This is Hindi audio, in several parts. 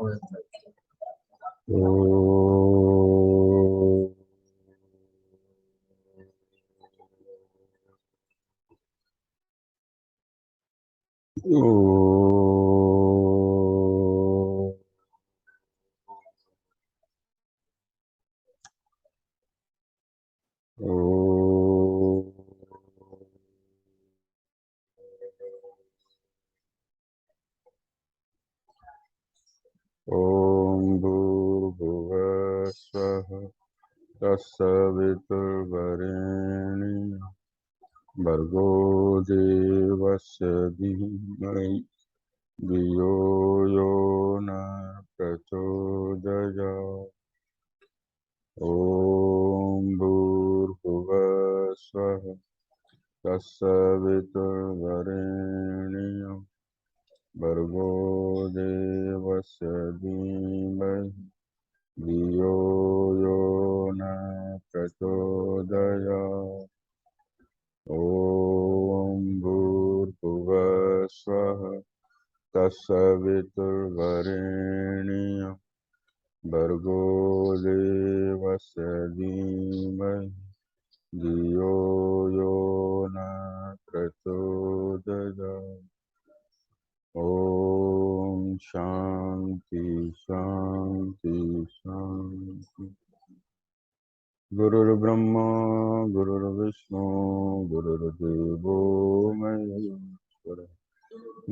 ॐ भूर्भुवः स्वः तत्सवितुर्वरेण्यं भर्गो देवस्य धीमहि धियो यो न प्रचोदयात्। ॐ भूर्भुवः स्वः तत्सवितुर्वरेण्यं भर्गो देवस्य धीमहि धियो यो न प्रचोदयात्। ॐ भूर्भुवः स्वः तत्सवितुर्वरेण्यं भर्गो देवस्य धीमहि धियो यो न प्रचोदयात्। ॐ शान्ति शान्ति शान्ति। गुरुर्ब्रह्मा गुरुर्विष्णु गुरुर्देवो महेश्वरः।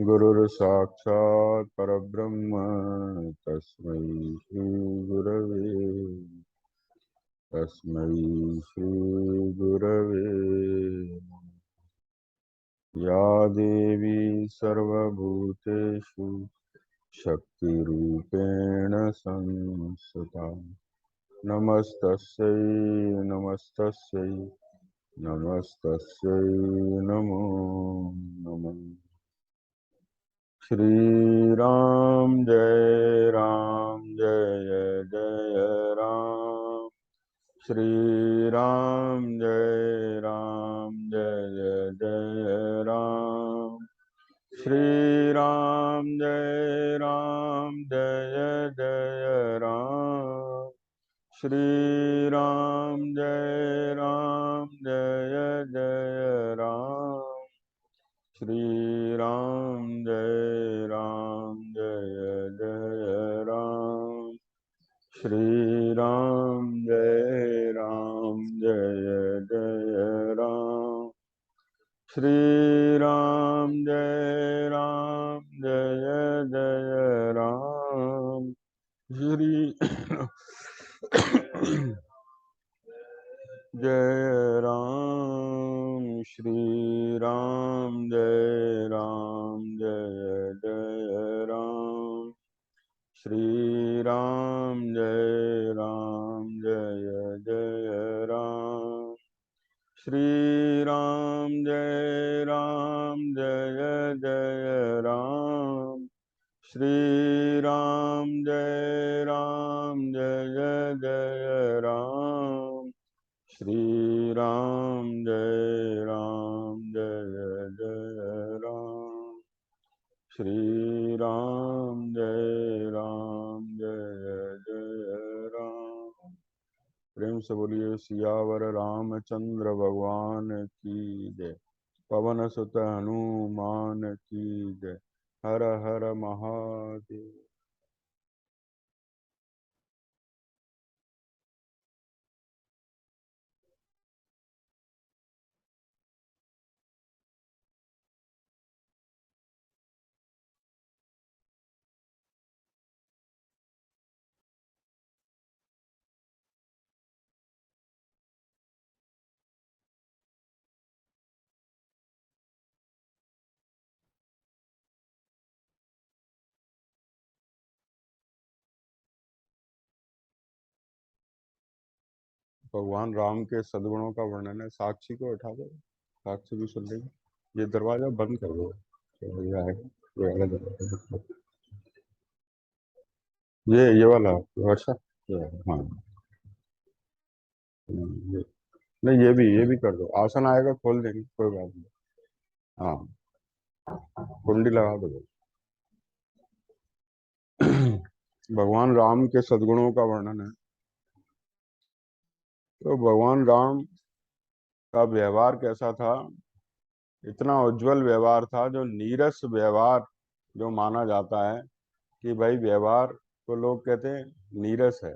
गुरुर्साक्षात् परब्रह्म तस्मै श्रीगुरवे नमः। या देवी सर्वभूतेषु शक्तिरूपेण संस्थिता नमस्तस्यै नमस्तस्यै नमस्तस्यै नमो नमः। श्री राम जय राम श्री राम जय राम श्री राम जय राम श्री राम जय राम श्री राम जय राम श्री राम जय राम श्री राम जय राम श्री जय राम श्री राम जय राम श्री राम जय राम श्री राम जय राम श्री राम जय राम श्री राम जय राम श्री राम जय राम। प्रेम से बोलिए सियावर रामचंद्र भगवान की जय। पवन सुत हनुमान की जय। हर हर महादेव। भगवान राम के सद्गुणों का वर्णन है। साक्षी को उठा दो, साक्षी भी सुन लेगी। ये दरवाजा बंद कर दो। तो ये आएगा, ये वाला दरवाजा। ये वाला वर्षा, ये हाँ। ये नहीं, ये भी कर दो। आसन आएगा खोल देंगे, कोई बात नहीं। हाँ, कुंडी लगा दो। भगवान राम के सद्गुणों का वर्णन है। तो भगवान राम का व्यवहार कैसा था? इतना उज्जवल व्यवहार था, जो नीरस व्यवहार जो माना जाता है कि भाई व्यवहार को लोग कहते हैं नीरस है,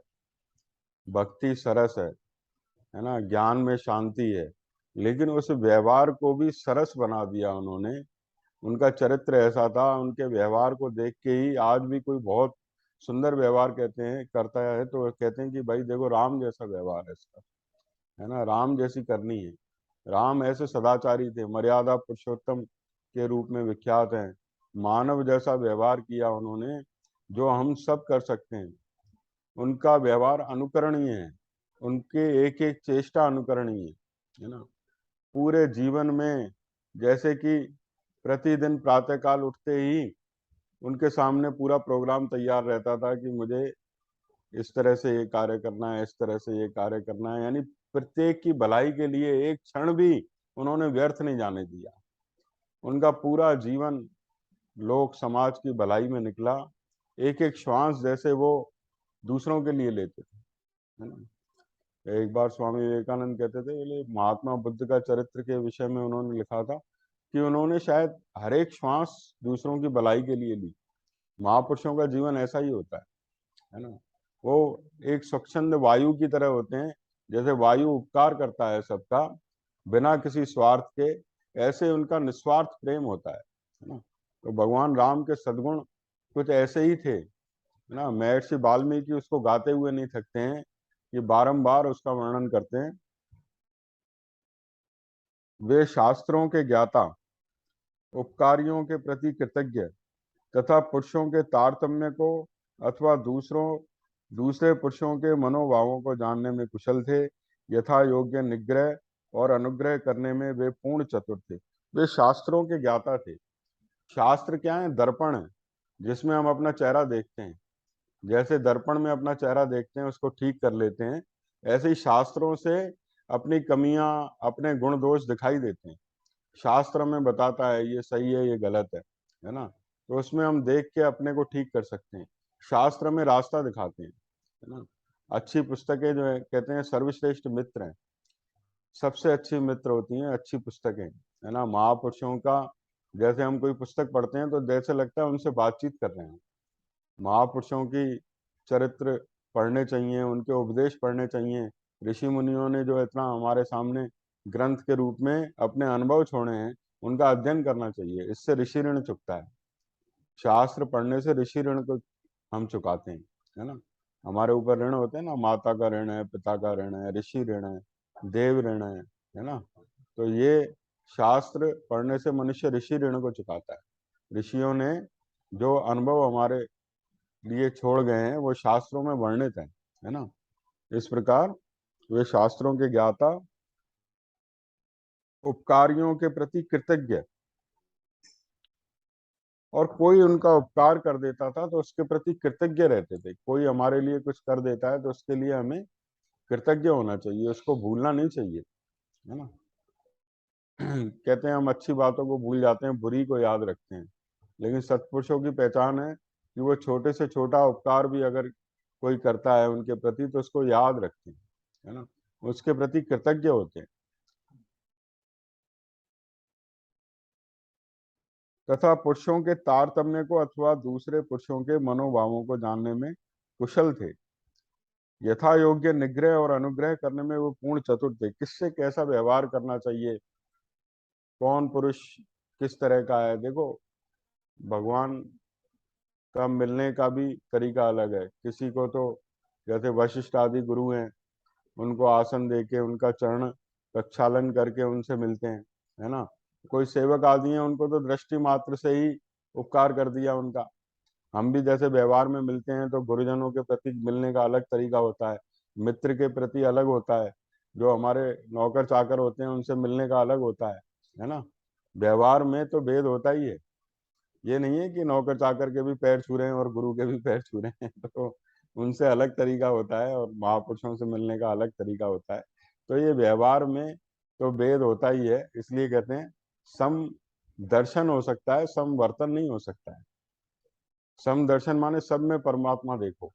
भक्ति सरस है ना, ज्ञान में शांति है, लेकिन उस व्यवहार को भी सरस बना दिया उन्होंने। उनका चरित्र ऐसा था, उनके व्यवहार को देख के ही आज भी कोई बहुत सुंदर व्यवहार कहते हैं करता है तो कहते हैं कि भाई देखो राम जैसा व्यवहार है इसका, है ना, राम जैसी करनी है। राम ऐसे सदाचारी थे, मर्यादा पुरुषोत्तम के रूप में विख्यात हैं। मानव जैसा व्यवहार किया उन्होंने, जो हम सब कर सकते हैं। उनका व्यवहार अनुकरणीय है, उनके एक एक चेष्टा अनुकरणीय है ना। पूरे जीवन में जैसे कि प्रतिदिन प्रातःकाल उठते ही उनके सामने पूरा प्रोग्राम तैयार रहता था कि मुझे इस तरह से ये कार्य करना है, इस तरह से ये कार्य करना है, यानी प्रत्येक की भलाई के लिए एक क्षण भी उन्होंने व्यर्थ नहीं जाने दिया। उनका पूरा जीवन लोक समाज की भलाई में निकला। एक एक श्वास जैसे वो दूसरों के लिए लेते थे, है ना। एक बार स्वामी विवेकानंद कहते थे, बोले महात्मा बुद्ध का चरित्र के विषय में उन्होंने लिखा था कि उन्होंने शायद हर एक श्वास दूसरों की भलाई के लिए ली। महापुरुषों का जीवन ऐसा ही होता है ना। वो एक स्वच्छंद वायु की तरह होते हैं, जैसे वायु उपकार करता है सबका बिना किसी स्वार्थ के, ऐसे उनका निस्वार्थ प्रेम होता है ना। तो भगवान राम के सद्गुण कुछ ऐसे ही थे, है ना। महर्षि वाल्मीकि उसको गाते हुए नहीं थकते हैं, ये बारंबार उसका वर्णन करते हैं। वे शास्त्रों के ज्ञाता, उपकारियों के प्रति कृतज्ञ तथा पुरुषों के तारतम्य को अथवा दूसरे पुरुषों के मनोभावों को जानने में कुशल थे। यथा योग्य निग्रह और अनुग्रह करने में वे पूर्ण चतुर थे। वे शास्त्रों के ज्ञाता थे। शास्त्र क्या है? दर्पण है, जिसमें हम अपना चेहरा देखते हैं। जैसे दर्पण में अपना चेहरा देखते हैं, उसको ठीक कर लेते हैं, ऐसे ही शास्त्रों से अपनी कमियां, अपने गुण दोष दिखाई देते हैं। शास्त्र में बताता है ये सही है, ये गलत है ना। तो उसमें हम देख के अपने को ठीक कर सकते हैं। शास्त्र में रास्ता दिखाते हैं, है ना। अच्छी पुस्तकें जो है कहते हैं सर्वश्रेष्ठ मित्र हैं। सबसे अच्छी मित्र होती हैं अच्छी पुस्तकें, है ना। महापुरुषों का जैसे हम कोई पुस्तक पढ़ते हैं तो जैसे लगता है उनसे बातचीत कर रहे हैं। महापुरुषों की चरित्र पढ़ने चाहिए, उनके उपदेश पढ़ने चाहिए। ऋषि मुनियों ने जो इतना हमारे सामने ग्रंथ के रूप में अपने अनुभव छोड़े हैं, उनका अध्ययन करना चाहिए। इससे ऋषि ऋण चुकता है। शास्त्र पढ़ने से ऋषि ऋण को हम चुकाते हैं, है ना। हमारे ऊपर ऋण होते हैं ना, माता का ऋण है, पिता का ऋण है, ऋषि ऋण है, देव ऋण है ना। तो ये शास्त्र पढ़ने से मनुष्य ऋषि ऋण को चुकाता है। ऋषियों ने जो अनुभव हमारे लिए छोड़ गए हैं वो शास्त्रों में वर्णित है ना। इस प्रकार वे शास्त्रों के ज्ञाता, उपकारियों के प्रति कृतज्ञ, और कोई उनका उपकार कर देता था तो उसके प्रति कृतज्ञ रहते थे। कोई हमारे लिए कुछ कर देता है तो उसके लिए हमें कृतज्ञ होना चाहिए, उसको भूलना नहीं चाहिए, है ना। कहते हैं हम अच्छी बातों को भूल जाते हैं, बुरी को याद रखते हैं। लेकिन सत्पुरुषों की पहचान है कि वो छोटे से छोटा उपकार भी अगर कोई करता है उनके प्रति तो उसको याद रखते हैं, है ना, उसके प्रति कृतज्ञ होते हैं। तथा पुरुषों के तारतम्य को अथवा दूसरे पुरुषों के मनोभावों को जानने में कुशल थे। यथा योग्य निग्रह और अनुग्रह करने में वो पूर्ण चतुर थे। किससे कैसा व्यवहार करना चाहिए, कौन पुरुष किस तरह का है, देखो भगवान का मिलने का भी तरीका अलग है। किसी को तो जैसे वशिष्ठ आदि गुरु हैं, उनको आसन देके उनका चरण प्रक्षालन करके उनसे मिलते हैं, है ना। कोई सेवक आदि हैं, उनको तो दृष्टि मात्र से ही उपकार कर दिया उनका। हम भी जैसे व्यवहार में मिलते हैं तो गुरुजनों के प्रति मिलने का अलग तरीका होता है, मित्र के प्रति अलग होता है, जो हमारे नौकर चाकर होते हैं उनसे मिलने का अलग होता है ना। व्यवहार में तो भेद होता ही है। ये नहीं है कि नौकर चाकर के भी पैर छू रहे हैं और गुरु के भी पैर छू रहे हैं तो उनसे अलग तरीका होता है और महापुरुषों से मिलने का अलग तरीका होता है। तो ये व्यवहार में तो भेद होता ही है, इसलिए कहते हैं सम दर्शन हो सकता है, सम वर्तन नहीं हो सकता है। समदर्शन माने सब में परमात्मा देखो।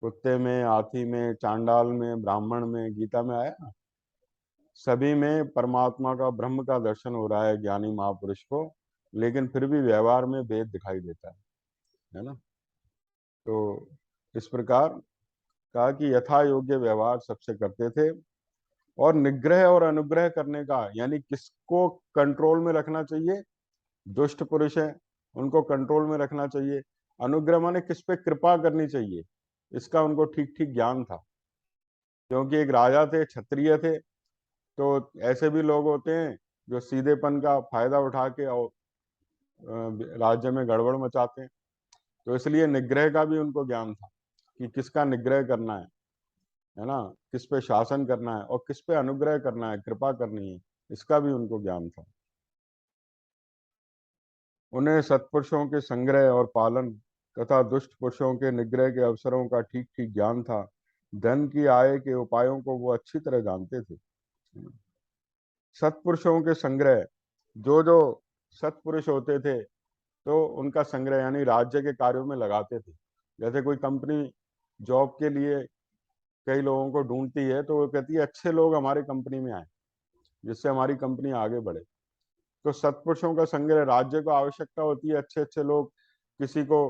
कुत्ते में, हाथी में, चांडाल में, ब्राह्मण में, गीता में आया ना, सभी में परमात्मा का, ब्रह्म का दर्शन हो रहा है ज्ञानी महापुरुष को, लेकिन फिर भी व्यवहार में भेद दिखाई देता है ना। तो इस प्रकार कहा कि यथा योग्य व्यवहार सबसे करते थे, और निग्रह और अनुग्रह करने का, यानी किसको कंट्रोल में रखना चाहिए, दुष्ट पुरुष है उनको कंट्रोल में रखना चाहिए। अनुग्रह माने किस पे कृपा करनी चाहिए, इसका उनको ठीक ठीक ज्ञान था। क्योंकि एक राजा थे, क्षत्रिय थे, तो ऐसे भी लोग होते हैं जो सीधेपन का फायदा उठा के और राज्य में गड़बड़ मचाते हैं। तो इसलिए निग्रह का भी उनको ज्ञान था कि किसका निग्रह करना है ना, किस पे शासन करना है और किस पे अनुग्रह करना है, कृपा करनी है, इसका भी उनको ज्ञान था। उन्हें सत्पुरुषों के संग्रह और पालन तथा दुष्ट पुरुषों के निग्रह के अवसरों का ठीक ठीक ज्ञान था। धन की आय के उपायों को वो अच्छी तरह जानते थे। सत्पुरुषों के संग्रह, जो जो सत्पुरुष होते थे तो उनका संग्रह यानी राज्य के कार्यों में लगाते थे। जैसे कोई कंपनी जॉब के लिए कई लोगों को ढूंढती है, तो वो कहती है अच्छे लोग हमारे कंपनी में आए, जिससे हमारी कंपनी आगे बढ़े। तो सत्पुरुषों का संग्रह, राज्य को आवश्यकता होती है अच्छे अच्छे लोग, किसी को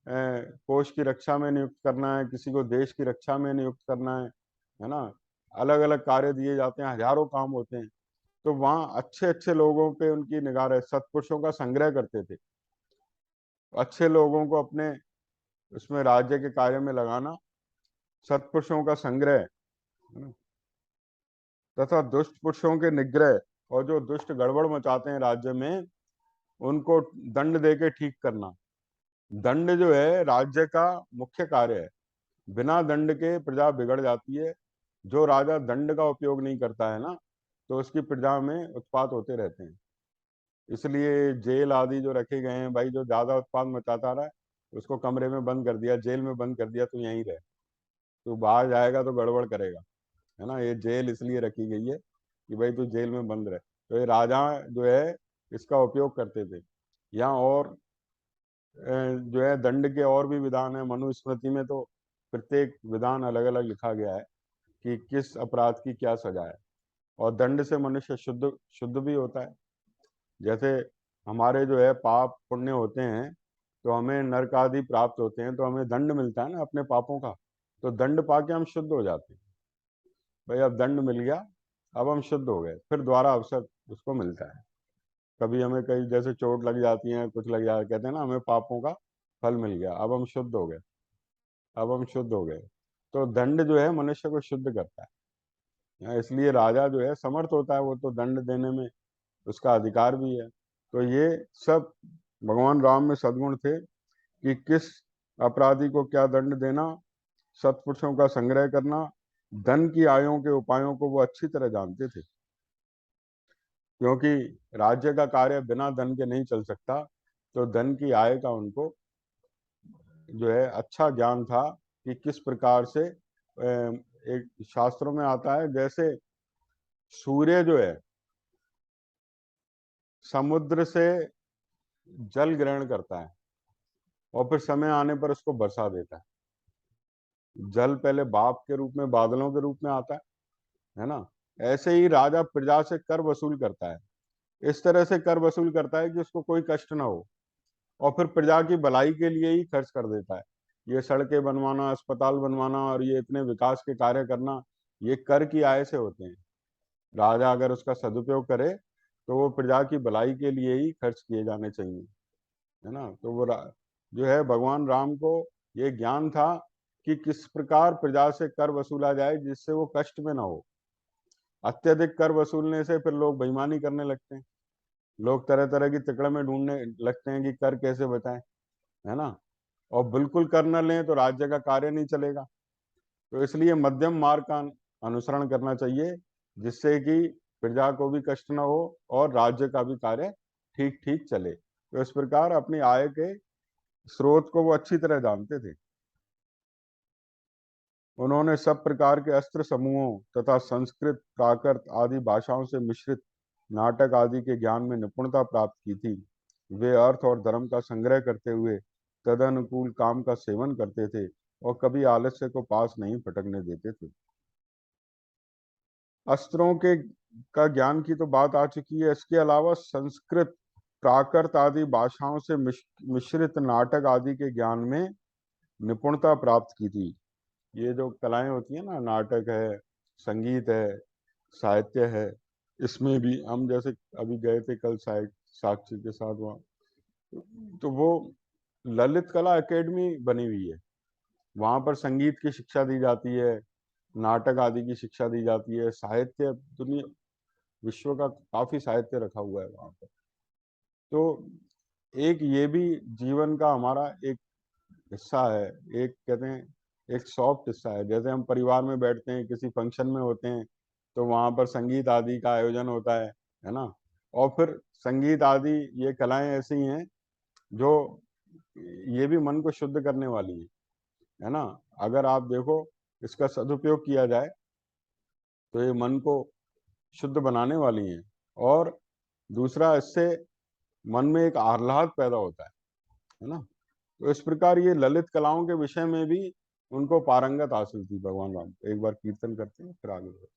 कोष की रक्षा में नियुक्त करना है, किसी को देश की रक्षा में नियुक्त करना है ना, अलग अलग कार्य दिए जाते हैं, हजारों काम होते हैं। तो वहाँ अच्छे अच्छे लोगों पे उनकी निगाह रहे, सत्पुरुषों का संग्रह करते थे, अच्छे लोगों को अपने उसमें राज्य के कार्य में लगाना, सत्पुरुषों का संग्रह है ना? तथा दुष्ट पुरुषों के निग्रह, और जो दुष्ट गड़बड़ मचाते हैं राज्य में उनको दंड देके ठीक करना। दंड जो है राज्य का मुख्य कार्य है, बिना दंड के प्रजा बिगड़ जाती है। जो राजा दंड का उपयोग नहीं करता है ना, तो उसकी प्रजा में उत्पात होते रहते हैं। इसलिए जेल आदि जो रखे गए हैं, भाई जो ज्यादा उत्पात मचाता रहा है उसको कमरे में बंद कर दिया, जेल में बंद कर दिया, तो यहीं रहे, तो बाहर जाएगा तो गड़बड़ करेगा, है ना। ये जेल इसलिए रखी गई है कि भाई तू जेल में बंद रहे। तो ये राजा जो है इसका उपयोग करते थे। यहाँ और जो है दंड के और भी विधान है, मनुस्मृति में तो प्रत्येक विधान अलग अलग लिखा गया है कि किस अपराध की क्या सजा है। और दंड से मनुष्य शुद्ध शुद्ध भी होता है। जैसे हमारे जो है पाप पुण्य होते हैं, तो हमें नरक आदि प्राप्त होते हैं, तो हमें दंड मिलता है ना अपने पापों का, तो दंड पाके हम शुद्ध हो जाते हैं। भाई अब दंड मिल गया, अब हम शुद्ध हो गए, फिर दोबारा अवसर उसको मिलता है। कभी हमें कहीं जैसे चोट लग जाती है, कुछ लग जाता, कहते हैं ना हमें पापों का फल मिल गया, अब हम शुद्ध हो गए, अब हम शुद्ध हो गए। तो दंड जो है मनुष्य को शुद्ध करता है। इसलिए राजा जो है समर्थ होता है, वो तो दंड देने में उसका अधिकार भी है। तो ये सब भगवान राम में सद्गुण थे कि किस अपराधी को क्या दंड देना, सत्पुरुषों का संग्रह करना, धन की आयों के उपायों को वो अच्छी तरह जानते थे। क्योंकि राज्य का कार्य बिना धन के नहीं चल सकता, तो धन की आय का उनको जो है अच्छा ज्ञान था कि किस प्रकार से एक शास्त्रों में आता है, जैसे सूर्य जो है समुद्र से जल ग्रहण करता है और फिर समय आने पर उसको बरसा देता है। जल पहले भाप के रूप में, बादलों के रूप में आता है ना। ऐसे ही राजा प्रजा से कर वसूल करता है, इस तरह से कर वसूल करता है कि उसको कोई कष्ट ना हो, और फिर प्रजा की भलाई के लिए ही खर्च कर देता है। ये सड़कें बनवाना, अस्पताल बनवाना और ये इतने विकास के कार्य करना, ये कर की आय से होते हैं। राजा अगर उसका सदुपयोग करे तो वो प्रजा की भलाई के लिए ही खर्च किए जाने चाहिए, है ना। तो वो जो है भगवान राम को ये ज्ञान था कि किस प्रकार प्रजा से कर वसूला जाए जिससे वो कष्ट में ना हो। अत्यधिक कर वसूलने से फिर लोग बेईमानी करने लगते हैं, लोग तरह तरह की तिकड़ में ढूंढने लगते हैं कि कर कैसे बचाएं, है ना। और बिल्कुल कर न लें तो राज्य का कार्य नहीं चलेगा। तो इसलिए मध्यम मार्ग का अनुसरण करना चाहिए, जिससे कि प्रजा को भी कष्ट न हो और राज्य का भी कार्य ठीक ठीक चले। तो इस प्रकार अपनी आय के स्रोत को वो अच्छी तरह जानते थे। उन्होंने सब प्रकार के अस्त्र समूहों तथा संस्कृत, प्राकृत आदि भाषाओं से मिश्रित नाटक आदि के ज्ञान में निपुणता प्राप्त की थी। वे अर्थ और धर्म का संग्रह करते हुए तदनुकूल काम का सेवन करते थे और कभी आलस्य को पास नहीं फटकने देते थे। अस्त्रों के का ज्ञान की तो बात आ चुकी है। इसके अलावा संस्कृत, प्राकृत आदि भाषाओं से मिश्रित नाटक आदि के ज्ञान में निपुणता प्राप्त की थी। ये जो कलाएं होती है ना, नाटक है, संगीत है, साहित्य है, इसमें भी हम जैसे अभी गए थे कल साक्षी के साथ वहाँ, तो वो ललित कला एकेडमी बनी हुई है। वहां पर संगीत की शिक्षा दी जाती है, नाटक आदि की शिक्षा दी जाती है, साहित्य, दुनिया विश्व का काफी साहित्य रखा हुआ है वहां पर। तो एक ये भी जीवन का हमारा एक हिस्सा है, एक कहते हैं एक सॉफ्ट हिस्सा है। जैसे हम परिवार में बैठते हैं, किसी फंक्शन में होते हैं, तो वहां पर संगीत आदि का आयोजन होता है ना। और फिर संगीत आदि ये कलाएं ऐसी हैं जो ये भी मन को शुद्ध करने वाली है ना। अगर आप देखो, इसका सदुपयोग किया जाए तो ये मन को शुद्ध बनाने वाली हैं। और दूसरा, इससे मन में एक आह्लाद पैदा होता है ना। तो इस प्रकार ये ललित कलाओं के विषय में भी उनको पारंगत हासिल थी भगवान राम। एक बार कीर्तन करते हैं फिर आगे बढ़ते हैं।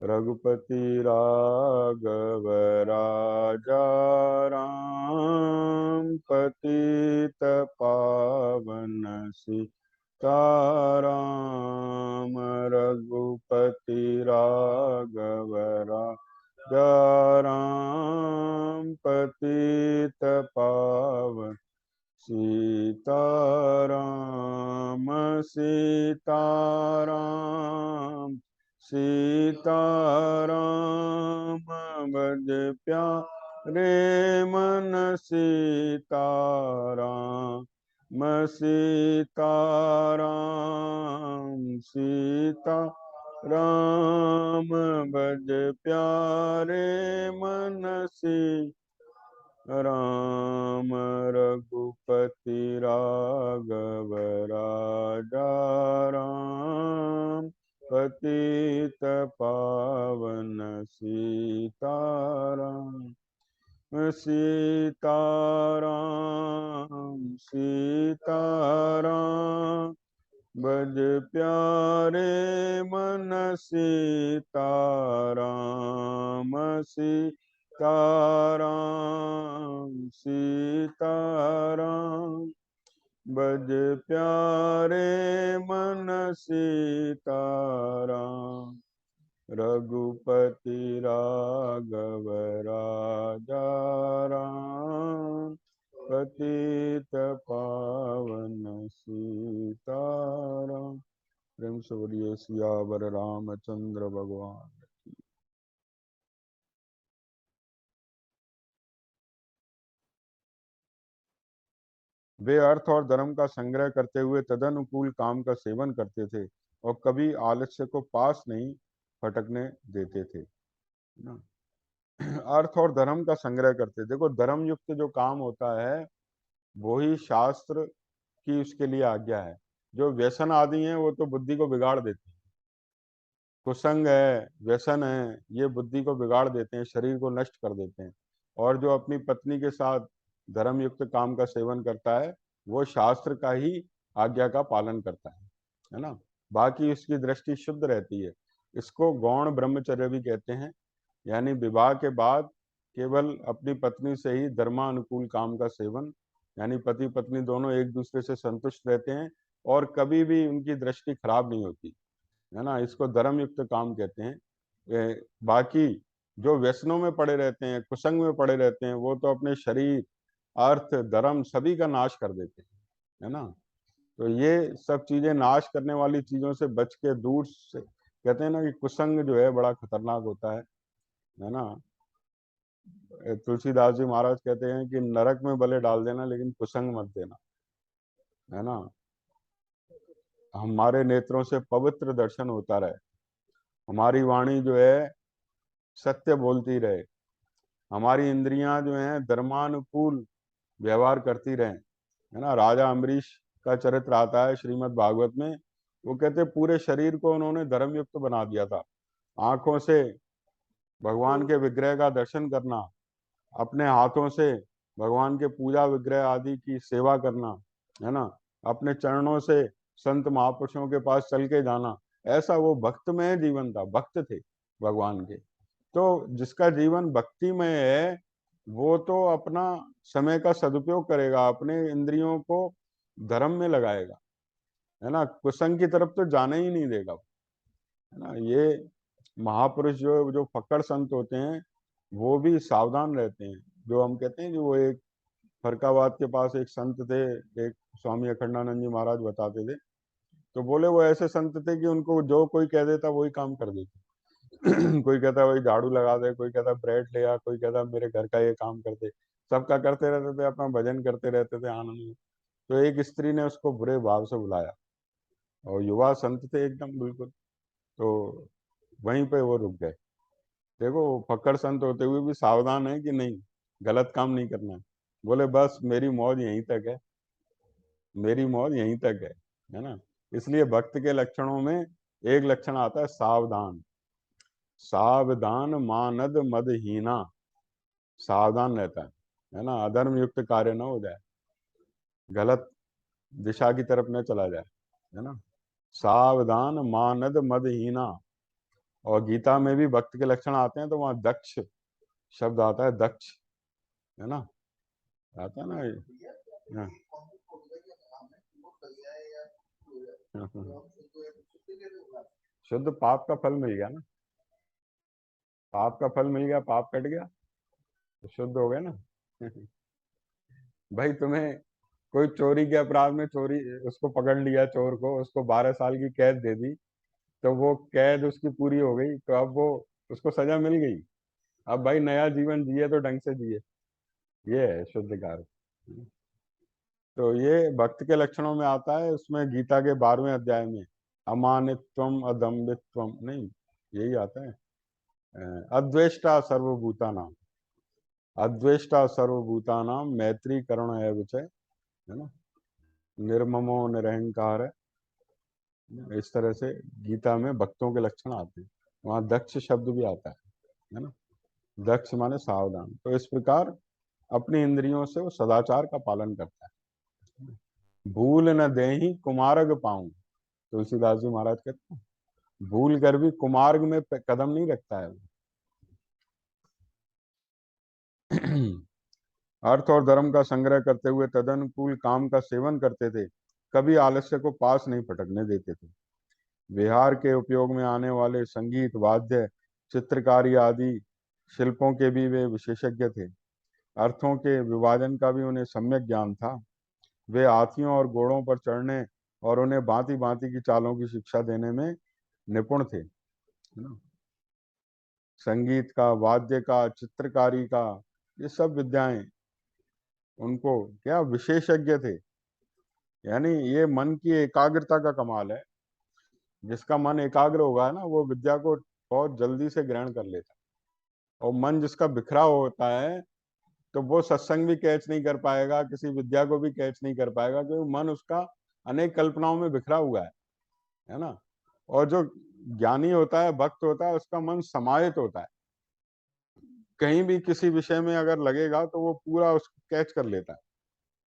रघुपति राघव राजा राम, पतित पावन सीताराम। रघुपति राघव राजा राम, पतित पावन सीताराम। सीताराम सीताराम, बज प्यारे मन सीताराम। सीताराम सीताराम, बज प्यारे मन राम। रघुपति राघव राजा राम, पतित पावन सीताराम। सीताराम सीताराम, बज प्यारे मन सीताराम। सीताराम सीताराम, बज प्यारे मन सीताराम। रघुपति राघव राजा राम, पतित पावन सीताराम। प्रेम से बोलिए सियावर रामचंद्र भगवान। वे अर्थ और धर्म का संग्रह करते हुए तदनुकूल काम का सेवन करते थे और कभी आलस्य को पास नहीं फटकने देते थे ना। अर्थ और धर्म का संग्रह करते, देखो धर्म युक्त जो काम होता है वो ही शास्त्र की उसके लिए आज्ञा है। जो व्यसन आदि हैं वो तो बुद्धि को बिगाड़ देते हैं। कुसंग है, व्यसन है, ये बुद्धि को बिगाड़ देते हैं, शरीर को नष्ट कर देते हैं। और जो अपनी पत्नी के साथ धर्म युक्त काम का सेवन करता है वो शास्त्र का ही आज्ञा का पालन करता है ना। बाकी उसकी दृष्टि शुद्ध रहती है। इसको गौण ब्रह्मचर्य भी कहते हैं। यानी विवाह के बाद केवल अपनी पत्नी से ही धर्मानुकूल काम का सेवन, यानी पति पत्नी दोनों एक दूसरे से संतुष्ट रहते हैं और कभी भी उनकी दृष्टि खराब नहीं होती है ना। इसको धर्म युक्त काम कहते हैं। बाकी जो व्यसनों में पड़े रहते हैं, कुसंग में पड़े रहते हैं, वो तो अपने शरीर, अर्थ, धर्म सभी का नाश कर देते हैं है ना। तो ये सब चीजें नाश करने वाली चीजों से बच के दूर से, कहते हैं ना कि कुसंग जो है बड़ा खतरनाक होता है ना। तुलसीदास जी महाराज कहते हैं कि नरक में भले डाल देना लेकिन कुसंग मत देना, है ना। हमारे नेत्रों से पवित्र दर्शन होता रहे, हमारी वाणी जो है सत्य बोलती रहे, हमारी इंद्रियां जो हैं धर्मानुकूल व्यवहार करती रहें, है ना। राजा अम्बरीश का चरित्र आता है श्रीमद् भागवत में। वो कहते पूरे शरीर को उन्होंने धर्मयुक्त बना दिया था। आंखों से भगवान के विग्रह का दर्शन करना, अपने हाथों से भगवान के पूजा विग्रह आदि की सेवा करना, है ना, अपने चरणों से संत महापुरुषों के पास चल के जाना, ऐसा वो भक्तमय जीवन था, भक्त थे भगवान के। तो जिसका जीवन भक्तिमय है वो तो अपना समय का सदुपयोग करेगा, अपने इंद्रियों को धर्म में लगाएगा, है ना, कुसंग की तरफ तो जाने ही नहीं देगा, है ना। ये महापुरुष जो जो फक्कड़ संत होते हैं वो भी सावधान रहते हैं। जो हम कहते हैं कि वो एक फरकाबाद के पास एक संत थे, एक स्वामी अखंडानंद जी महाराज बताते थे, तो बोले वो ऐसे संत थे कि उनको जो कोई कह देता वही काम कर देते। कोई कहता भाई झाड़ू लगा दे, कोई कहता ब्रेड ले आ, कोई कहता मेरे घर का ये काम कर दे, सबका करते रहते थे, अपना भजन करते रहते थे आनंद में। तो एक स्त्री ने उसको बुरे भाव से बुलाया, और युवा संत थे एकदम बिल्कुल, तो वहीं पे वो रुक गए। देखो फक्कड़ संत होते हुए भी सावधान है कि नहीं, गलत काम नहीं करना है। बोले बस मेरी मौज यहीं तक है, मेरी मौज यहीं तक है ना। इसलिए भक्त के लक्षणों में एक लक्षण आता है सावधान। सावधान मानद मदहीना, सावधान रहता है ना, अधर्म युक्त कार्य न हो जाए, गलत दिशा की तरफ न चला जाए, है ना। सावधान मानद मदहीना। और गीता में भी भक्त के लक्षण आते हैं तो वहां दक्ष शब्द आता है, दक्ष, है ना, आता है ना हाँ, हाँ, हाँ। शुद्ध पाप का फल मिल गया ना, पाप का फल मिल गया, पाप कट गया तो शुद्ध हो गए ना। भाई तुम्हें कोई चोरी के अपराध में चोरी, उसको पकड़ लिया चोर को, उसको 12 साल की कैद दे दी, तो वो कैद उसकी पूरी हो गई, तो अब वो उसको सजा मिल गई। अब भाई नया जीवन जिए तो ढंग से जिए, ये है शुद्ध कार्य। तो ये भक्त के लक्षणों में आता है, उसमें गीता के 12वें अध्याय में अमानित्वम अदम्भित्वम नहीं, यही आता है। अद्वेष्टा सर्वभूतानाम, अद्वेष्टा सर्वभूतानाम मैत्री करुण एव च, है ना, निर्ममो निरहंकार है। इस तरह से गीता में भक्तों के लक्षण आते हैं। वहां दक्ष शब्द भी आता है ना, दक्ष माने सावधान। तो इस प्रकार अपनी इंद्रियों से वो सदाचार का पालन करता है। भूल न देहि कुमार्ग पाऊं, तुलसीदास जी महाराज कहते हैं भूल कर भी कुमार्ग में कदम नहीं रखता है वो। अर्थ और धर्म का संग्रह करते हुए तदनुकूल काम का सेवन करते थे, कभी आलस्य को पास नहीं पटकने देते थे। विहार के उपयोग में आने वाले संगीत वाद्य चित्रकारी आदि शिल्पों के भी वे विशेषज्ञ थे। अर्थों के विभाजन का भी उन्हें सम्यक ज्ञान था। वे हाथियों और घोड़ों पर चढ़ने और उन्हें भांति भांति की चालों की शिक्षा देने में निपुण थे, है ना। संगीत का, वाद्य का, चित्रकारी का, ये सब विद्याएं उनको क्या विशेषज्ञ थे। यानी ये मन की एकाग्रता का कमाल है। जिसका मन एकाग्र होगा ना वो विद्या को बहुत जल्दी से ग्रहण कर लेता है। और मन जिसका बिखरा होता है तो वो सत्संग भी कैच नहीं कर पाएगा, किसी विद्या को भी कैच नहीं कर पाएगा, क्योंकि मन उसका अनेक कल्पनाओं में बिखरा हुआ है ना। और जो ज्ञानी होता है, भक्त होता है, उसका मन समाहित होता है, कहीं भी किसी विषय में अगर लगेगा तो वो पूरा उसको कैच कर लेता है,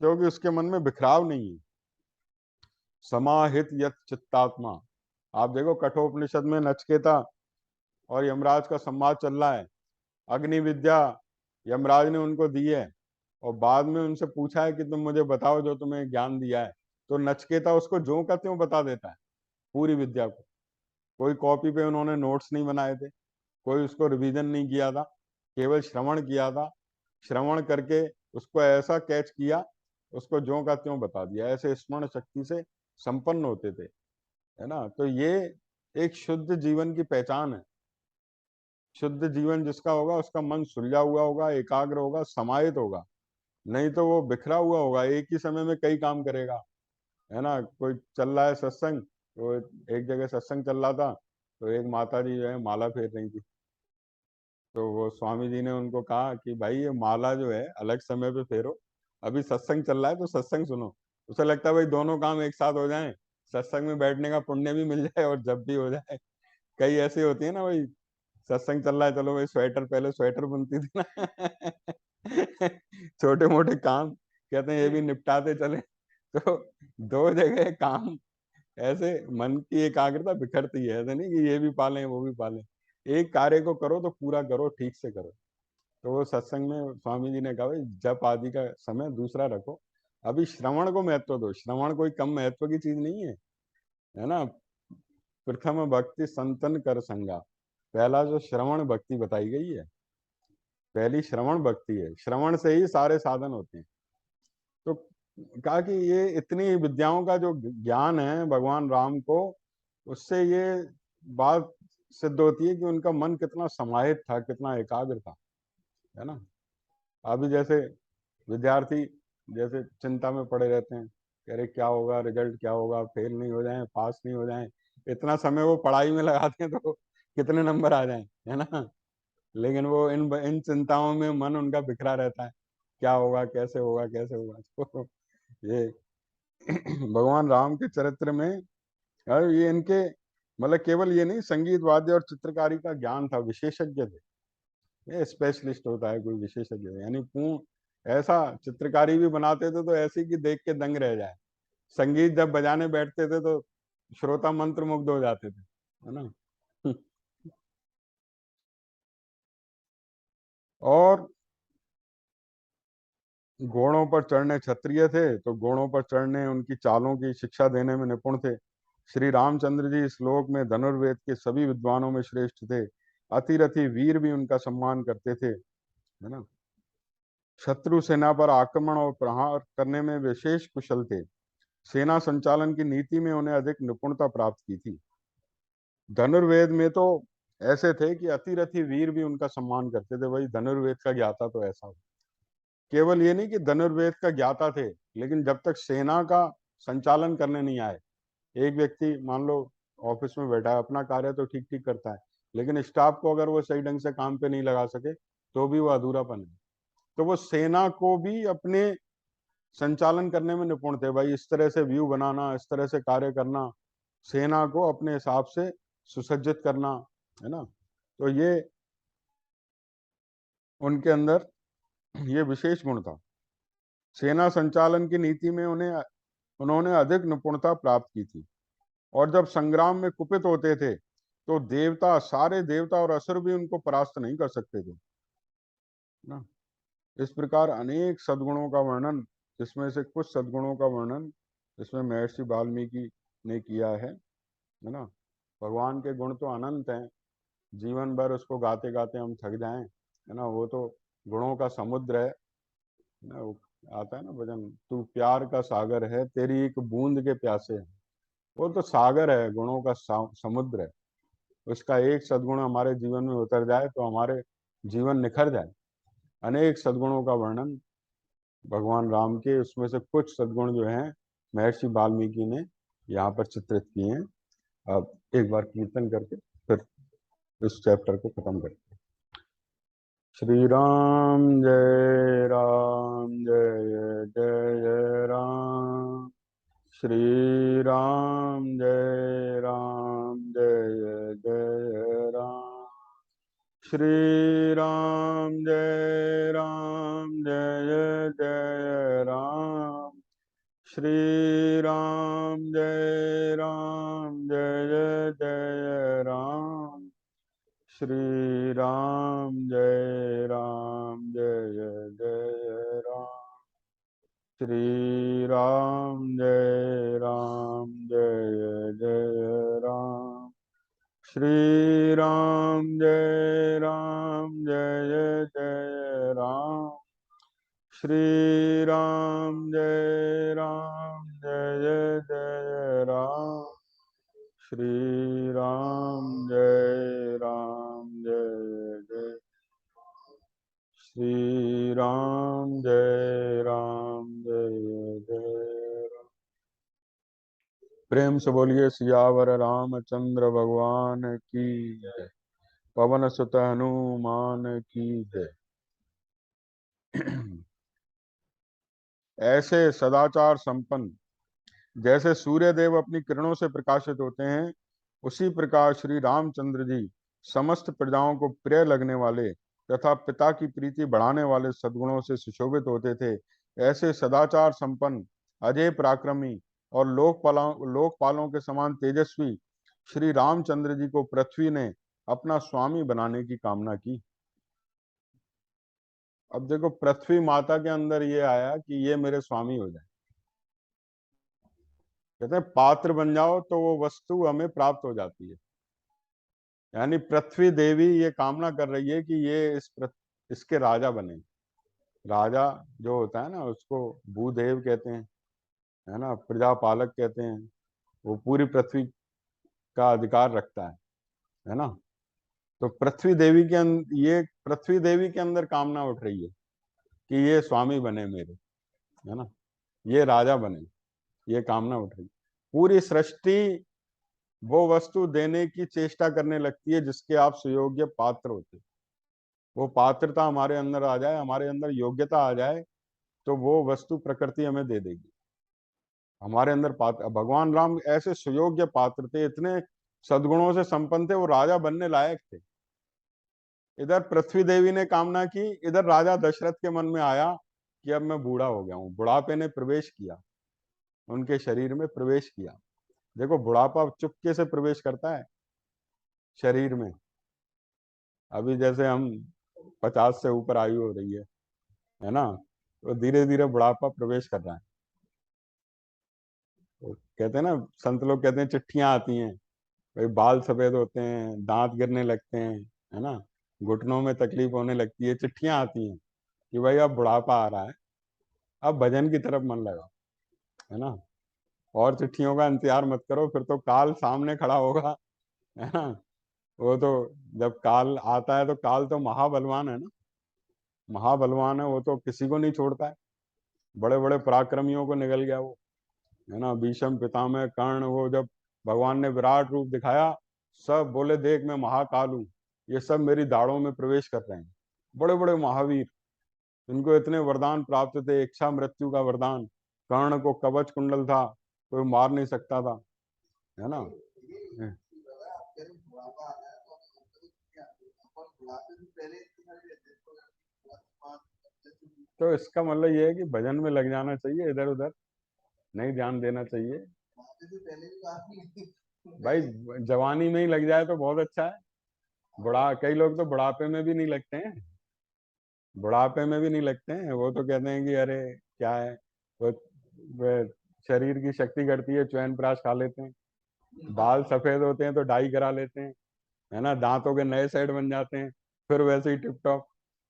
क्योंकि उसके मन में बिखराव नहीं है। समाहित यत चित्तात्मा। आप देखो कठोपनिषद में नचिकेता और यमराज का संवाद चल रहा है। अग्नि विद्या यमराज ने उनको दी है, और बाद में उनसे पूछा है कि तुम मुझे बताओ जो तुम्हें ज्ञान दिया है, तो नचिकेता उसको ज्यों का त्यों बता देता है पूरी विद्या को। कोई कॉपी पे उन्होंने नोट्स नहीं बनाए थे, कोई उसको रिवीजन नहीं किया था, केवल श्रवण किया था। श्रवण करके उसको ऐसा कैच किया, उसको ज्यों का त्यों बता दिया, ऐसे स्मरण शक्ति से संपन्न होते थे, है ना। तो ये एक शुद्ध जीवन की पहचान है। शुद्ध जीवन जिसका होगा उसका मन सुलझा हुआ होगा, एकाग्र होगा, समाहित होगा। नहीं तो वो बिखरा हुआ होगा, एक ही समय में कई काम करेगा, है ना। कोई चल रहा है सत्संग, तो एक जगह सत्संग चल रहा था, तो एक माता जी जो है माला फेर रही थी, तो वो स्वामी जी ने उनको कहा कि भाई ये माला जो है अलग समय पे फेरो, अभी सत्संग चल रहा है तो सत्संग सुनो। उसे लगता है भाई दोनों काम एक साथ हो जाएं, सत्संग में बैठने का पुण्य भी मिल जाए और जब भी हो जाए। कई ऐसी होती है ना भाई, सत्संग चल रहा है, चलो भाई स्वेटर, पहले स्वेटर बुनती थी ना छोटे मोटे काम कहते हैं ये भी निपटाते चले। तो दो जगह काम, ऐसे मन की एकाग्रता बिखरती है, ऐसे नहीं कि ये भी पालें वो भी पालें। एक कार्य को करो तो पूरा करो, ठीक से करो। तो वो सत्संग में स्वामी जी ने कहा, भाई जप आदि का समय दूसरा रखो, अभी श्रवण को महत्व दो। श्रवण कोई कम महत्व की चीज नहीं है ना। प्रथम भक्ति संतन कर संगा, पहला जो श्रवण भक्ति बताई गई है, पहली श्रवण भक्ति है। श्रवण से ही सारे साधन होते हैं। तो कहा कि ये इतनी विद्याओं का जो ज्ञान है भगवान राम को, उससे ये बात सिद्ध होती है कि उनका मन कितना समाहित था, कितना एकाग्र था, है ना। अभी जैसे विद्यार्थी जैसे चिंता में पड़े रहते हैं, कह रहे क्या होगा, रिजल्ट क्या होगा, फेल नहीं हो जाए, पास नहीं हो जाए। इतना समय वो पढ़ाई में लगाते हैं तो कितने नंबर आ जाएं, है ना। लेकिन वो इन चिंताओं में मन उनका बिखरा रहता है, क्या होगा, कैसे होगा, कैसे होगा। तो ये भगवान राम के चरित्र में, और ये इनके मतलब केवल ये नहीं, संगीत वाद्य और चित्रकारी का ज्ञान था, विशेषज्ञ थे। ये स्पेशलिस्ट होता है कोई विशेषज्ञ, यानी पूर्ण ऐसा चित्रकारी भी बनाते थे तो ऐसी कि देख के दंग रह जाए। संगीत जब बजाने बैठते थे तो श्रोता मंत्र मुग्ध हो जाते थे, है ना। और घोड़ों पर चढ़ने क्षत्रिय थे, तो घोड़ों पर चढ़ने, उनकी चालों की शिक्षा देने में निपुण थे। श्री रामचंद्र जी इस श्लोक में धनुर्वेद के सभी विद्वानों में श्रेष्ठ थे। अतिरथी वीर भी उनका सम्मान करते थे, है ना। शत्रु सेना पर आक्रमण और प्रहार करने में विशेष कुशल थे। सेना संचालन की नीति में उन्हें अधिक निपुणता प्राप्त की थी। धनुर्वेद में तो ऐसे थे कि अतिरथी वीर भी उनका सम्मान करते थे। भाई धनुर्वेद का ज्ञाता तो ऐसा हो। केवल ये नहीं कि धनुर्वेद का ज्ञाता थे, लेकिन जब तक सेना का संचालन करने नहीं आए, एक व्यक्ति मान लो ऑफिस में बैठा है, अपना कार्य तो ठीक ठीक करता है, लेकिन स्टाफ को अगर वो सही ढंग से काम पे नहीं लगा सके तो भी वो अधूरापन है। तो वो सेना को भी अपने संचालन करने में निपुण थे। भाई इस तरह से व्यू बनाना, इस तरह से कार्य करना, सेना को अपने हिसाब से सुसज्जित करना, है ना। तो ये उनके अंदर ये विशेष गुण था। सेना संचालन की नीति में उन्होंने अधिक निपुणता प्राप्त की थी। और जब संग्राम में कुपित होते थे तो देवता, सारे देवता और असुर भी उनको परास्त नहीं कर सकते थे, ना। इस प्रकार अनेक सद्गुणों का वर्णन, जिसमें से कुछ सद्गुणों का वर्णन इसमें महर्षि वाल्मीकि ने किया है ना। भगवान के गुण तो अनंत हैं, जीवन भर उसको गाते गाते हम थक जाएं, है ना। वो तो गुणों का समुद्र है ना। वो आता है ना भजन, तू प्यार का सागर है, तेरी एक बूंद के प्यासे हैं। वो तो सागर है, गुणों का समुद्र है। उसका एक सद्गुण हमारे जीवन में उतर जाए तो हमारे जीवन निखर जाए। अनेक सद्गुणों का वर्णन भगवान राम के, उसमें से कुछ सद्गुण जो हैं महर्षि वाल्मीकि ने यहाँ पर चित्रित किए हैं। अब एक बार कीर्तन करके फिर इस चैप्टर को खत्म करते हैं। श्री राम जय राम, जय जय राम। श्री राम जय राम, जय जय राम। श्री राम जय राम, जय जय राम। श्री राम जय राम, जय जय राम। श्री राम जय राम, जय जय राम। श्री राम जय राम, जय जय राम। श्री राम जय राम, जय जय राम। श्री राम जय राम, जय जय राम। श्री राम जय राम, जय जय। श्री राम जय राम, जय जय राम। प्रेम से बोलिए सियावर रामचंद्र भगवान की जय। पवन सुत हनुमान की जय। ऐसे सदाचार संपन्न, जैसे सूर्य देव अपनी किरणों से प्रकाशित होते हैं, उसी प्रकार श्री रामचंद्र जी समस्त प्रजाओं को प्रिय लगने वाले तथा पिता की प्रीति बढ़ाने वाले सद्गुणों से सुशोभित होते थे। ऐसे सदाचार संपन्न, अजय पराक्रमी और लोकपालों के समान तेजस्वी श्री रामचंद्र जी को पृथ्वी ने अपना स्वामी बनाने की कामना की। अब देखो, पृथ्वी माता के अंदर ये आया कि ये मेरे स्वामी हो जाए। कहते हैं पात्र बन जाओ तो वो वस्तु हमें प्राप्त हो जाती है। यानी पृथ्वी देवी ये कामना कर रही है कि ये इसके राजा बने। राजा जो होता है ना, उसको भूदेव कहते हैं, है ना, प्रजापालक कहते हैं। वो पूरी पृथ्वी का अधिकार रखता है ना। तो ये पृथ्वी देवी के अंदर कामना उठ रही है कि ये स्वामी बने मेरे, है ना, ये राजा बने, ये कामना उठ रही है। पूरी सृष्टि वो वस्तु देने की चेष्टा करने लगती है जिसके आप सुयोग्य पात्र होते। वो पात्रता हमारे अंदर आ जाए, हमारे अंदर योग्यता आ जाए, तो वो वस्तु प्रकृति हमें दे देगी। हमारे अंदर पात्र, भगवान राम ऐसे सुयोग्य पात्र थे, इतने सद्गुणों से संपन्न थे, वो राजा बनने लायक थे। इधर पृथ्वी देवी ने कामना की, इधर राजा दशरथ के मन में आया कि अब मैं बूढ़ा हो गया हूं। बुढ़ापे ने प्रवेश किया, उनके शरीर में प्रवेश किया। देखो, बुढ़ापा चुपके से प्रवेश करता है शरीर में। अभी जैसे हम 50 से ऊपर आयु हो रही है ना, तो धीरे धीरे बुढ़ापा प्रवेश कर रहा है। तो कहते हैं ना, संत लोग कहते हैं चिट्ठियां आती हैं, भाई बाल सफेद होते हैं, दांत गिरने लगते हैं, है ना, घुटनों में तकलीफ होने लगती है, चिट्ठियां आती हैं कि भाई अब बुढ़ापा आ रहा है, अब भजन की तरफ मन लगाओ, है ना। और चिट्ठियों का इंतजार मत करो, फिर तो काल सामने खड़ा होगा, है ना। वो तो जब काल आता है तो काल तो महाबलवान है ना, महाबलवान है, वो तो किसी को नहीं छोड़ता है। बड़े बड़े पराक्रमियों को निगल गया वो, है ना। भीष्म, पितामह, कर्ण, वो जब भगवान ने विराट रूप दिखाया, सब बोले देख मैं महाकाल हूँ, ये सब मेरी दाढ़ों में प्रवेश कर रहे हैं। बड़े बड़े महावीर, इनको इतने वरदान प्राप्त थे, इच्छा मृत्यु का वरदान। कर्ण को कवच कुंडल था, कोई मार नहीं सकता था, है ना। तो इसका मतलब ये है कि भजन में लग जाना चाहिए, इधर उधर नहीं ध्यान देना चाहिए भाई। जवानी में ही लग जाए तो बहुत अच्छा है। कई लोग तो बुढ़ापे में भी नहीं लगते हैं, बुढ़ापे में भी नहीं लगते हैं। वो तो कहते हैं कि अरे क्या है, वो शरीर की शक्ति घटती है, च्यवनप्राश खा लेते हैं, बाल सफेद होते हैं तो डाई करा लेते हैं, है ना, दांतों के नए सेट बन जाते हैं, फिर वैसे ही टिप टॉप।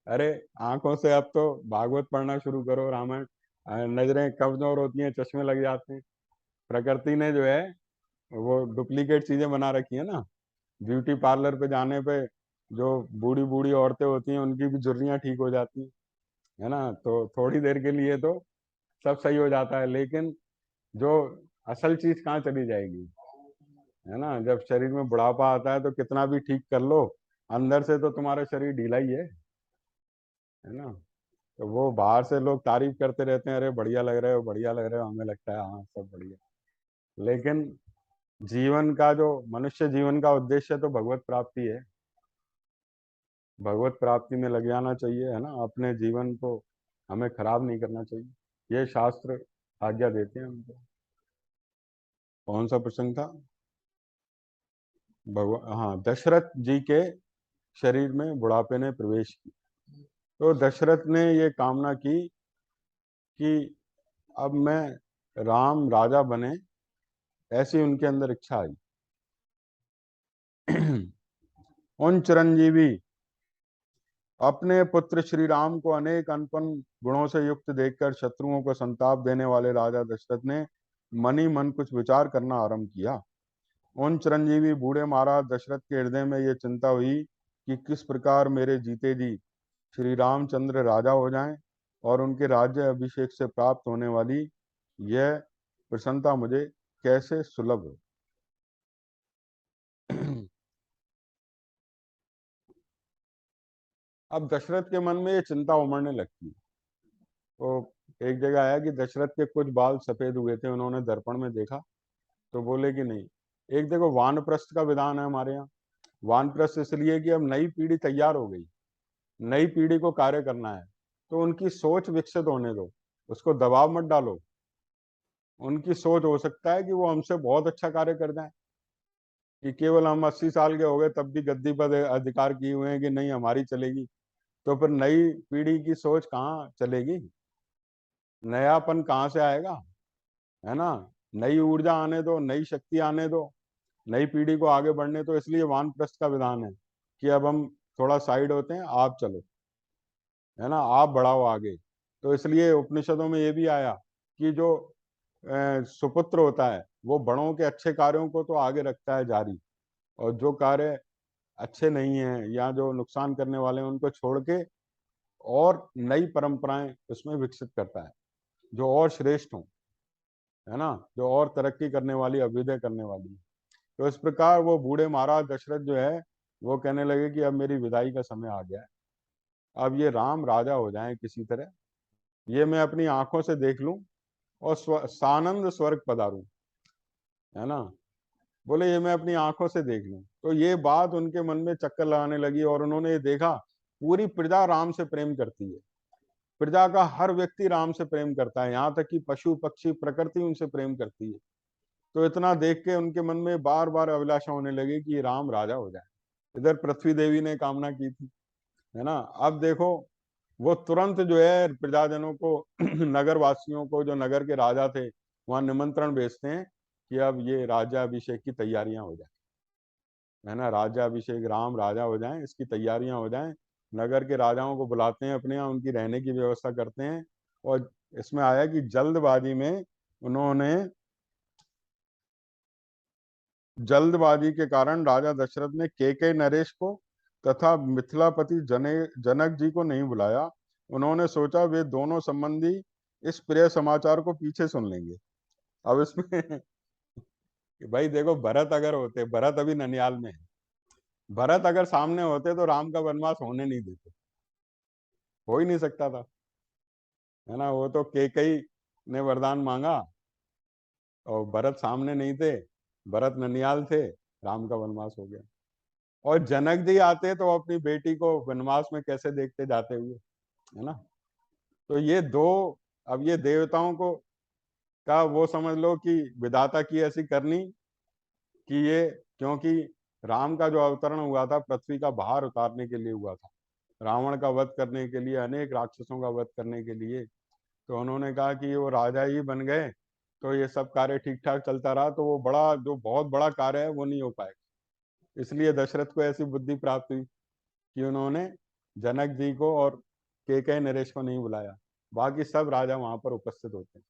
अरे आंखों से अब तो भागवत पढ़ना शुरू करो, रामायण। नजरें कमजोर होती हैं, चश्मे लग जाते हैं। प्रकृति ने जो है वो डुप्लीकेट चीजें बना रखी है ना। ब्यूटी पार्लर पे जाने पे जो बूढ़ी बूढ़ी औरतें होती हैं, उनकी भी झुर्रियां ठीक हो जाती हैं, है ना। तो थोड़ी देर के लिए तो सब सही हो जाता है, लेकिन जो असल चीज कहाँ चली जाएगी, है ना। जब शरीर में बुढ़ापा आता है तो कितना भी ठीक कर लो, अंदर से तो तुम्हारा शरीर ढीला ही है ना। तो वो बाहर से लोग तारीफ करते रहते हैं, अरे बढ़िया लग रहे हो, बढ़िया लग रहे हो, हमें लगता है हाँ सब बढ़िया। लेकिन जीवन का जो मनुष्य जीवन का उद्देश्य तो भगवत प्राप्ति है। भगवत प्राप्ति में लग जाना चाहिए, है ना। अपने जीवन को हमें खराब नहीं करना चाहिए, ये शास्त्र आज्ञा देते हैं हमको। कौन सा प्रसंग था? भगवान, हाँ, दशरथ जी के शरीर में बुढ़ापे ने प्रवेश की। तो दशरथ ने ये कामना की कि अब मैं राम राजा बने, ऐसी उनके अंदर इच्छा आई। उन चिरंजीवी अपने पुत्र श्री राम को अनेक अनपन गुणों से युक्त देखकर शत्रुओं को संताप देने वाले राजा दशरथ ने मनी मन कुछ विचार करना आरंभ किया। उन चिरंजीवी बूढ़े महाराज दशरथ के हृदय में ये चिंता हुई कि किस प्रकार मेरे जीते जी श्री रामचंद्र राजा हो जाएं और उनके राज्य अभिषेक से प्राप्त होने वाली यह प्रसन्नता मुझे कैसे सुलभ हो। अब दशरथ के मन में ये चिंता उमड़ने लगती है। तो एक जगह आया कि दशरथ के कुछ बाल सफेद हुए थे, उन्होंने दर्पण में देखा तो बोले कि नहीं। एक देखो, वानप्रस्थ का विधान है हमारे यहाँ। वानप्रस्थ इसलिए कि अब नई पीढ़ी तैयार हो गई, नई पीढ़ी को कार्य करना है तो उनकी सोच विकसित होने दो, उसको दबाव मत डालो। उनकी सोच हो सकता है कि वो हमसे बहुत अच्छा कार्य कर जाए, कि केवल हम 80 साल के हो गए तब भी गद्दी पर अधिकार किए हुए हैं कि नहीं हमारी चलेगी। तो फिर नई पीढ़ी की सोच कहाँ चलेगी, नयापन कहाँ से आएगा, है ना। नई ऊर्जा आने दो, नई शक्ति आने दो, नई पीढ़ी को आगे बढ़ने। तो इसलिए वानप्रस्थ का विधान है कि अब हम थोड़ा साइड होते हैं, आप चलो, है ना, आप बढ़ाओ आगे। तो इसलिए उपनिषदों में ये भी आया कि जो सुपुत्र होता है वो बड़ों के अच्छे कार्यों को तो आगे रखता है जारी, और जो कार्य अच्छे नहीं हैं या जो नुकसान करने वाले हैं उनको छोड़ के और नई परंपराएं उसमें विकसित करता है जो और श्रेष्ठ हों, है ना, जो और तरक्की करने वाली, अभ्युदय करने वाली। तो इस प्रकार वो बूढ़े महाराज दशरथ जो है वो कहने लगे कि अब मेरी विदाई का समय आ गया है, अब ये राम राजा हो जाएं किसी तरह, ये मैं अपनी आंखों से देख लूं और सानंद स्वर्ग पधारूं, है ना। बोले ये मैं अपनी आंखों से देख लूं। तो ये बात उनके मन में चक्कर लगाने लगी और उन्होंने ये देखा पूरी प्रजा राम से प्रेम करती है, प्रजा का हर व्यक्ति राम से प्रेम करता है, यहाँ तक कि पशु पक्षी प्रकृति उनसे प्रेम करती है। तो इतना देख के उनके मन में बार बार अभिलाषा होने लगी कि राम राजा हो जाए। इधर पृथ्वी देवी ने कामना की थी, है ना। अब देखो वो तुरंत जो है प्रजाजनों को नगर वासियों को, जो नगर के राजा थे, वहां निमंत्रण भेजते हैं कि अब ये राज्याभिषेक की तैयारियां हो जाए, है ना, राज्याभिषेक, राम राजा हो जाएं, इसकी तैयारियां हो जाएं। नगर के राजाओं को बुलाते हैं अपने यहाँ, उनकी रहने की व्यवस्था करते हैं। और इसमें आया कि जल्दबाजी में उन्होंने, जल्दबाजी के कारण राजा दशरथ ने केके नरेश को तथा मिथिलापति जनक जी को नहीं बुलाया। उन्होंने सोचा वे दोनों संबंधी इस प्रिय समाचार को पीछे सुन लेंगे। अब इसमें कि भाई देखो, भरत अगर होते, भरत अभी ननियाल में है, भरत अगर सामने होते तो राम का वनवास होने नहीं देते, हो ही नहीं सकता था, है ना। वो तो केकई ने वरदान मांगा और भरत सामने नहीं थे, भरत ननियाल थे, राम का वनवास हो गया। और जनक जी आते तो अपनी बेटी को वनवास में कैसे देखते जाते हुए, है ना। तो ये दो, अब ये देवताओं को का वो समझ लो कि विधाता की ऐसी करनी कि ये, क्योंकि राम का जो अवतरण हुआ था पृथ्वी का भार उतारने के लिए हुआ था, रावण का वध करने के लिए, अनेक राक्षसों का वध करने के लिए। तो उन्होंने कहा कि वो राजा ही बन गए तो ये सब कार्य ठीक ठाक चलता रहा तो वो बड़ा, जो बहुत बड़ा कार्य है वो नहीं हो पाएगा। इसलिए दशरथ को ऐसी बुद्धि प्राप्त हुई कि उन्होंने जनक जी को और केकई नरेश को नहीं बुलाया, बाकी सब राजा वहां पर उपस्थित होते हैं,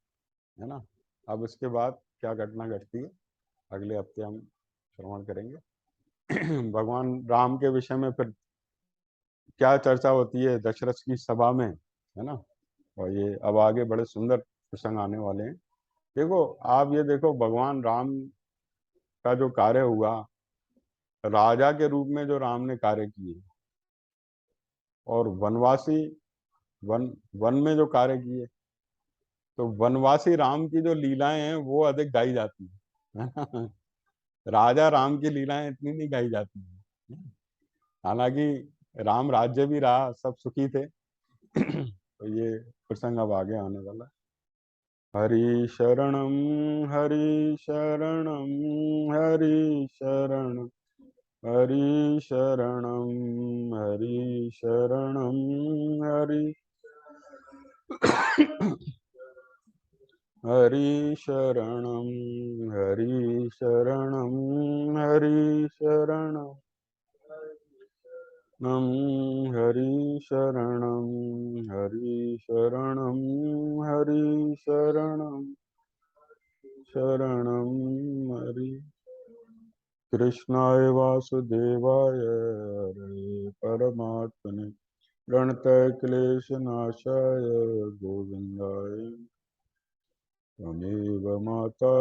है ना। अब इसके बाद क्या घटना घटती है अगले हफ्ते हम श्रवण करेंगे। भगवान राम के विषय में फिर क्या चर्चा होती है दशरथ की सभा में, है ना। और ये अब आगे बड़े सुंदर प्रसंग आने वाले हैं। देखो, आप ये देखो भगवान राम का जो कार्य हुआ, राजा के रूप में जो राम ने कार्य किए, और वनवासी, वन वन में जो कार्य किए, तो वनवासी राम की जो लीलाएं हैं वो अधिक गाई जाती है ना? राजा राम की लीलाएं इतनी नहीं गाई जाती हैं। हालांकि राम राज्य भी रहा, सब सुखी थे। तो ये प्रसंग अब आगे आने वाला है। हरि शरणम, हरि शरणम, हरि शरणम, हरि शरणम, हरि शरणम, हरि हरि शरणम, हरि शरणम, हरि शरणम, नम हरि शरणम, हरि शरणम, हरि शरणम, शरणम हरि। कृष्णाय वासुदेवाय हरे परमात्मने प्रणतः क्लेशनाशाय गोविन्दाय त्वमेव माता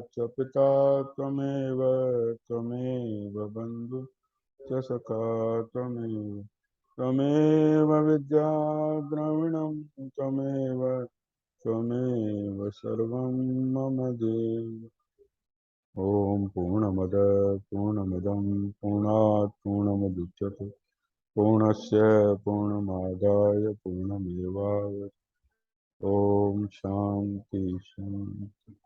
च पिता त्वमेव, त्वमेव बन्धु च सखा त्वमेव, त्वमेव विद्या द्रविणं त्वमेव, त्वमेव सर्वं मम देव। ॐ पूर्णमद पूर्णमिदं पूर्णात् पूर्णमुदच्यते पूर्णस्य पूर्णमादाय पूर्णमेवावशिष्यते। ओम शांति शांति।